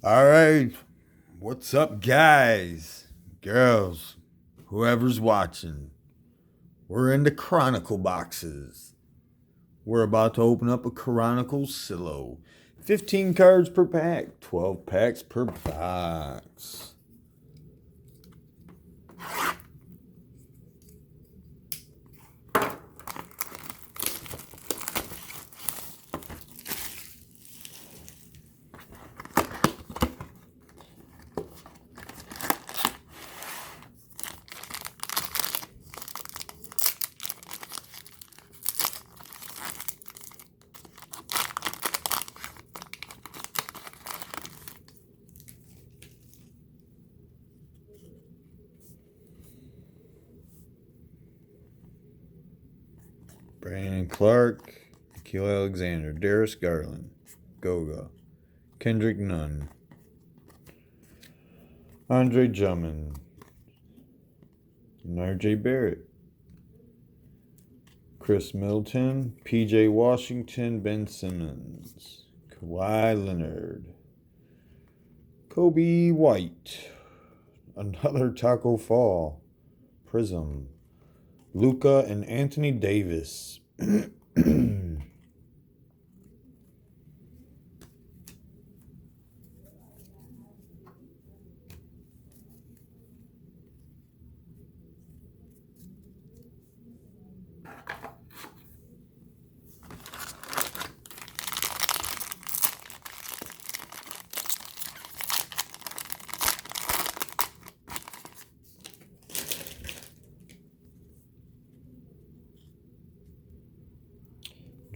All right. What's up, guys, girls, whoever's watching? We're in the chronicle boxes. We're about to open up a chronicle silo. 15 cards per pack, 12 packs per box. Brandon Clark, Akil Alexander, Darius Garland, Goga, Kendrick Nunn, Andre Drummond, and RJ Barrett, Chris Middleton, PJ Washington, Ben Simmons, Kawhi Leonard, Kobe White, another Taco Fall, Prism, Luka, and Anthony Davis.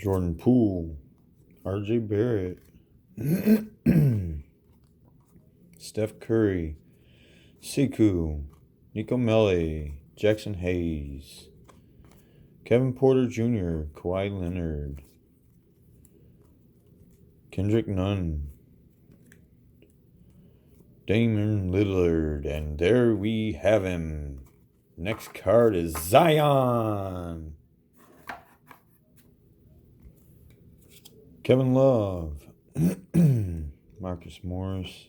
Jordan Poole, RJ Barrett, Steph Curry, Siku, Nico Mele, Jackson Hayes, Kevin Porter Jr., Kawhi Leonard, Kendrick Nunn, Damian Lillard, and there we have him. Next card is Zion. Kevin Love, Marcus Morris,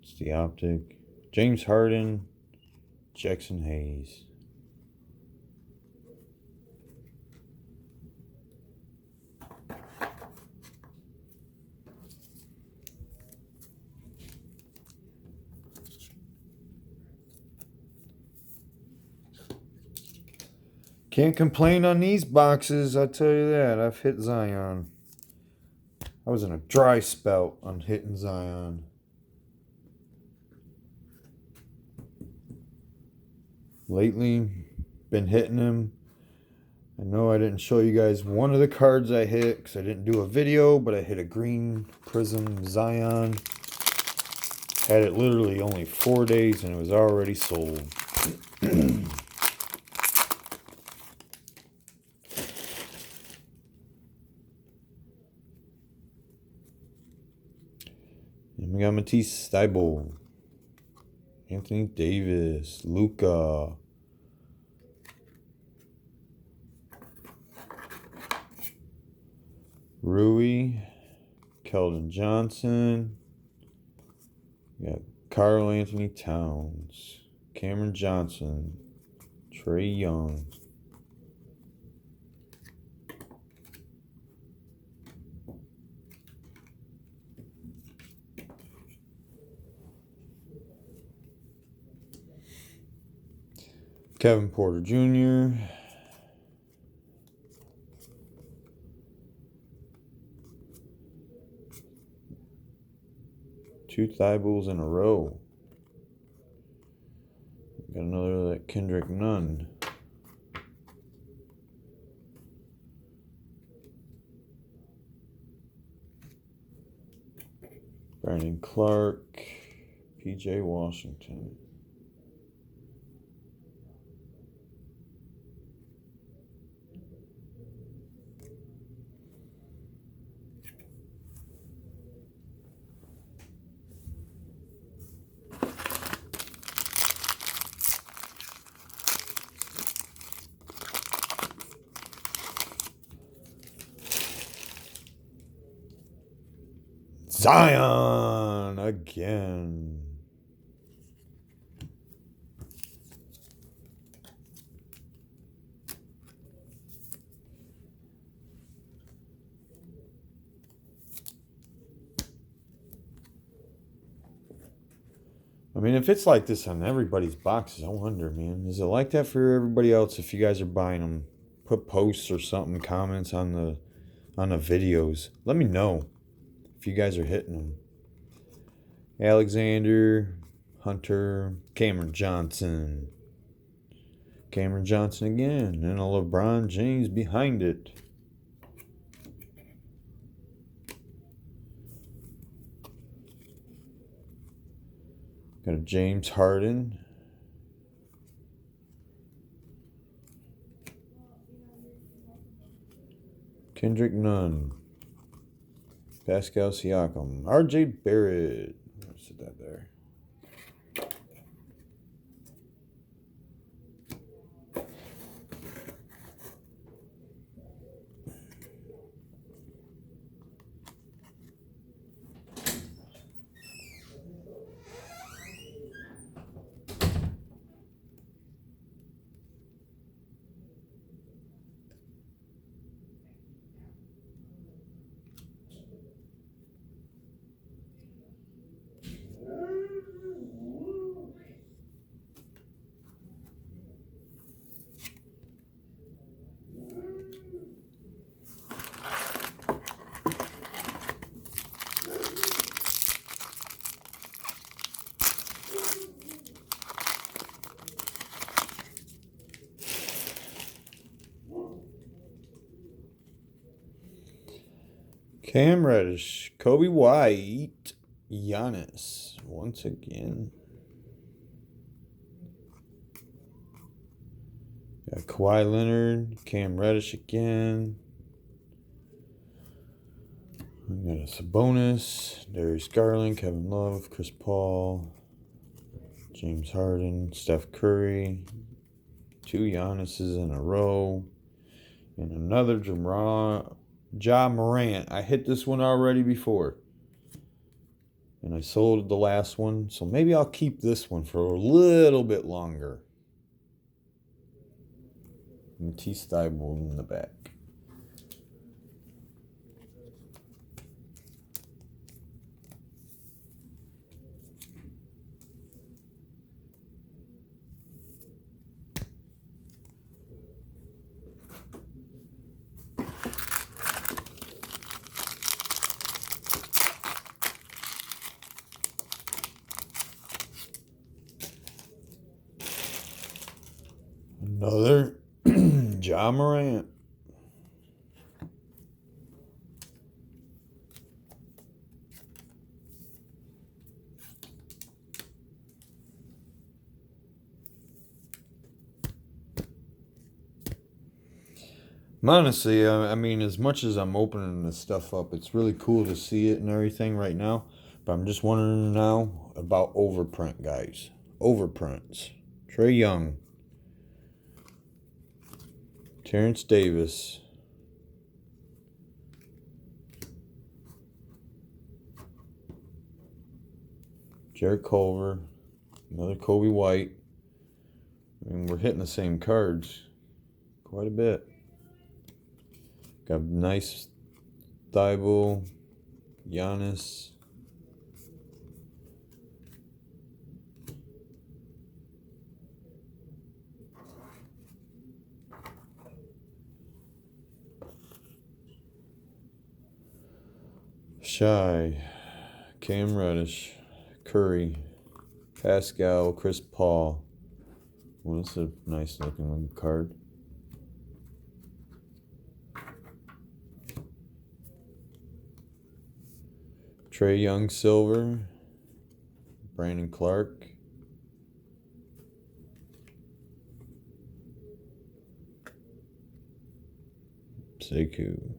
it's the optic, James Harden, Jackson Hayes. Can't complain on these boxes, I'll tell you that. I've hit Zion. I was in a dry spell on hitting Zion. Lately, been hitting him. I know I didn't show you guys one of the cards I hit because I didn't do a video, but I hit a green Prism Zion. Had it literally only 4 days and it was already sold. And we got Matisse Thybulle, Anthony Davis, Luka, Rui, Keldon Johnson, we got Karl Anthony Towns, Cameron Johnson, Trae Young, Kevin Porter Jr., two Thybulls in a row. Got another that Kendrick Nunn. Brandon Clark, PJ Washington. Zion. on again. I mean, if it's like this on everybody's boxes, I wonder, man, is it like that for everybody else? If you guys are buying them, put posts or something, comments on the videos. Let me know if you guys are hitting them. Alexander, Hunter, Cameron Johnson again, and a LeBron James behind it. Got a James Harden. Kendrick Nunn. Pascal Siakam. RJ Barrett. Let's sit that there. Cam Reddish, Kobe White, Giannis once again. Got Kawhi Leonard, Cam Reddish again. We got a Sabonis, Darius Garland, Kevin Love, Chris Paul, James Harden, Steph Curry, 2 Giannis's in a row, and another Ja Morant. I hit this one already before, and I sold the last one, so maybe I'll keep this one for a little bit longer. Matisse Thybulle in the back. Another Ja Morant. Honestly, I mean, as much as I'm opening this stuff up, it's really cool to see it and everything right now. But I'm just wondering now about overprint, guys. Overprints. Trae Young. Terrence Davis. Jarrett Culver. Another Kobe White. I mean, we're hitting the same cards quite a bit. Got nice Thybulle, Giannis. Shy, Cam Reddish, Curry, Pascal, Chris Paul. Well, this is a nice looking card. Trae Young silver, Brandon Clark. Sekou.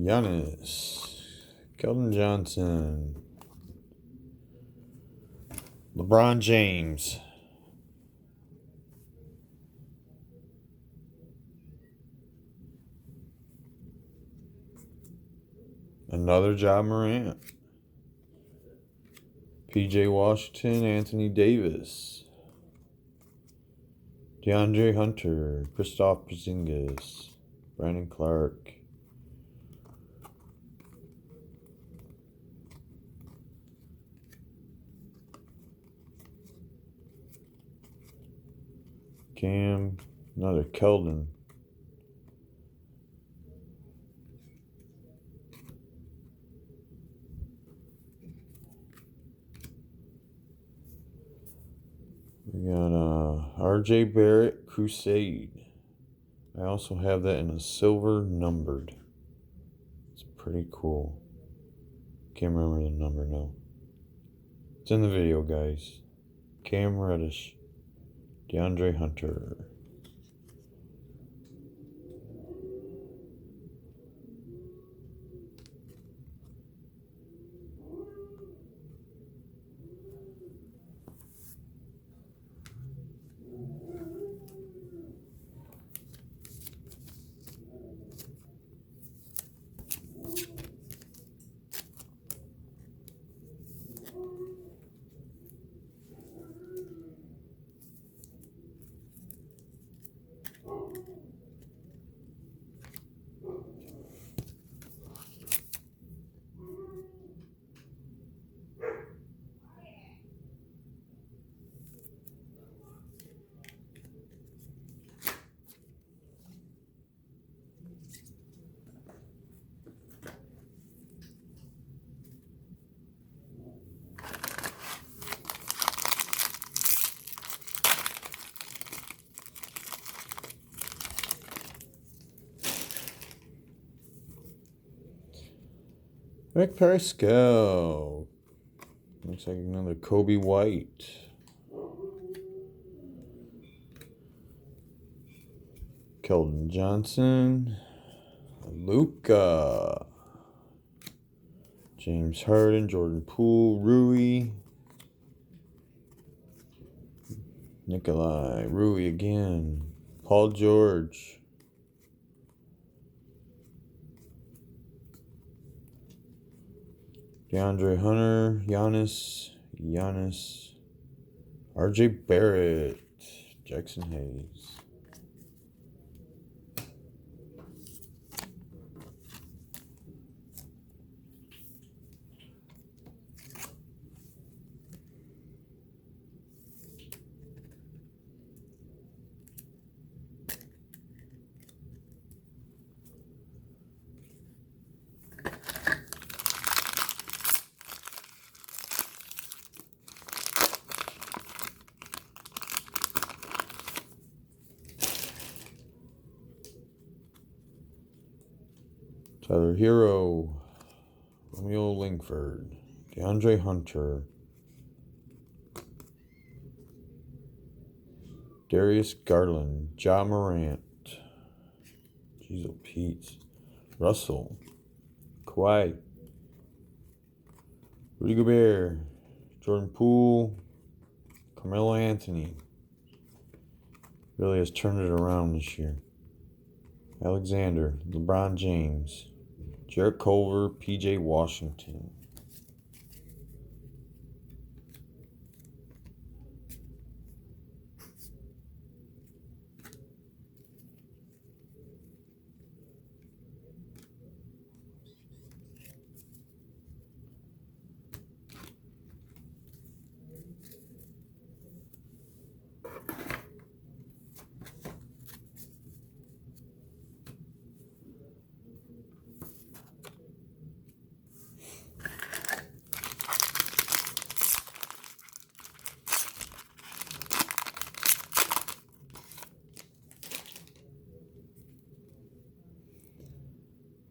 Giannis, Keldon Johnson, LeBron James, another Ja Morant, PJ Washington, Anthony Davis, DeAndre Hunter, Kristaps Porzingis, Brandon Clark, Cam, another Keldon. We got RJ Barrett, Crusade. I also have that in a silver numbered. It's pretty cool. Can't remember the number now. It's in the video, guys. Cam Reddish, DeAndre Hunter. Rick Pascal. Looks like another Kobe White. Keldon Johnson. Luka. James Harden, Jordan Poole, Rui. Nikolai, Rui again. Paul George. DeAndre Hunter, Giannis, RJ Barrett, Jackson Hayes. Tyler Hero, Romeo Langford, DeAndre Hunter, Darius Garland, Ja Morant, Jeez Pete, Russell, Kawhi, Rudy Gobert, Jordan Poole, Carmelo Anthony. Really has turned it around this year. Alexander, LeBron James, Jarrett Culver, PJ Washington.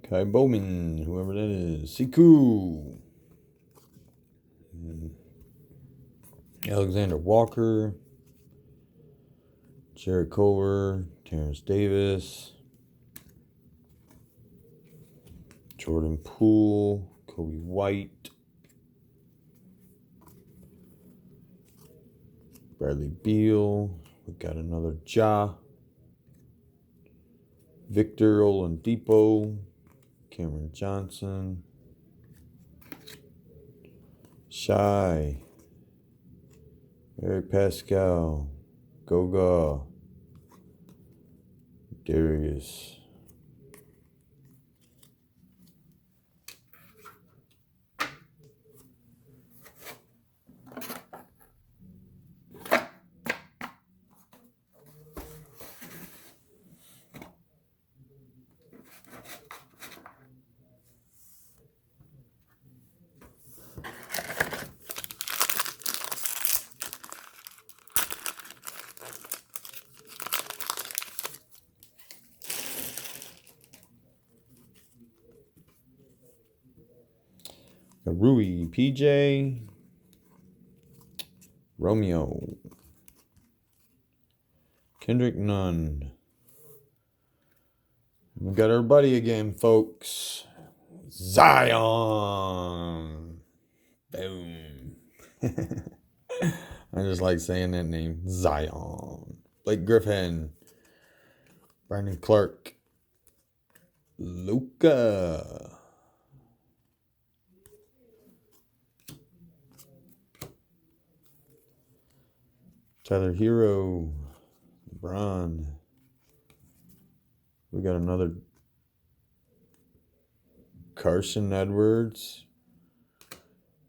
Kai Bowman, whoever that is. Siku. Alexander Walker. Jarrett Culver. Terrence Davis. Jordan Poole, Kobe White, Bradley Beal. We got another Ja. Victor Oladipo, Cameron Johnson, Shai, Eric Pascal, Goga, Darius. Rui, PJ, Romeo, Kendrick Nunn. We got our buddy again, folks. Zion. Boom. I just like saying that name. Zion. Blake Griffin. Brandon Clark. Luka. Tyler Hero. LeBron. We got another Carson Edwards.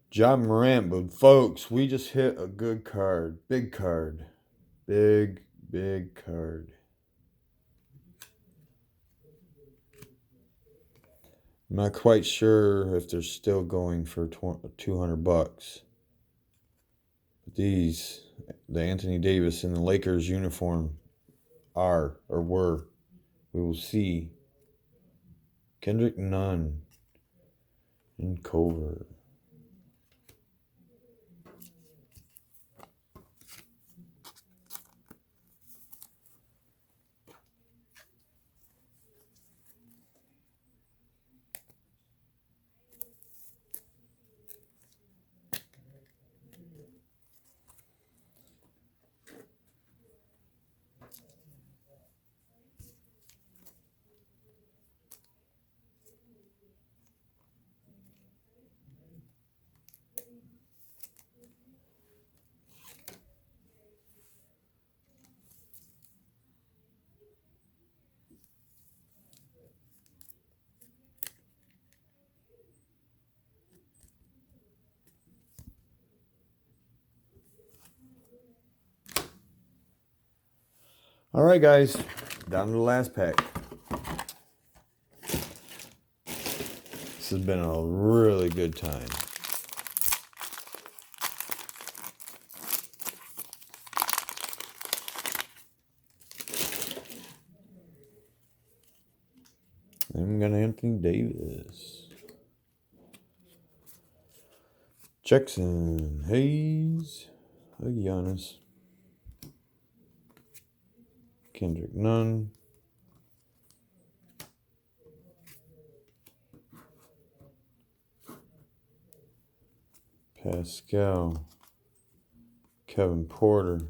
John Morant. But folks, we just hit a good card. Big card. Big card. I'm not quite sure if they're still going for $200. But these, the Anthony Davis and the Lakers uniform are or were. We will see. Kendrick Nunn and Culver. All right, guys, down to the last pack. This has been a really good time. I'm going to Anthony Davis. Jackson, Hayes, Giannis, Kendrick Nunn, Pascal, Kevin Porter,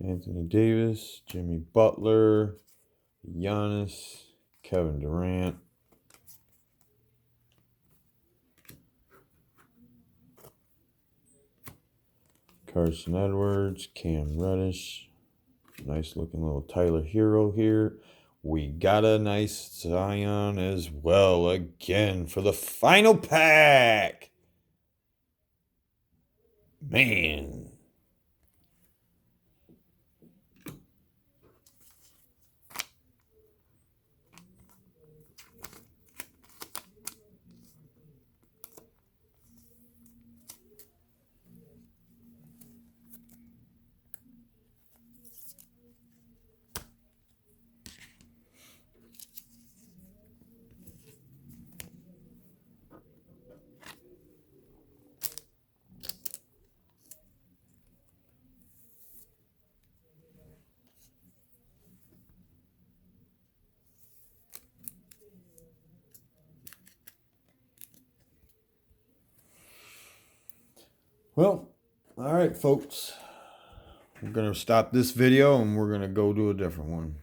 Anthony Davis, Jimmy Butler, Giannis, Kevin Durant, Carson Edwards, Cam Reddish. Nice looking little Tyler Hero here. We got a nice Zion as well again for the final pack. Man. Well, all right, folks. We're going to stop this video and we're going to go do a different one.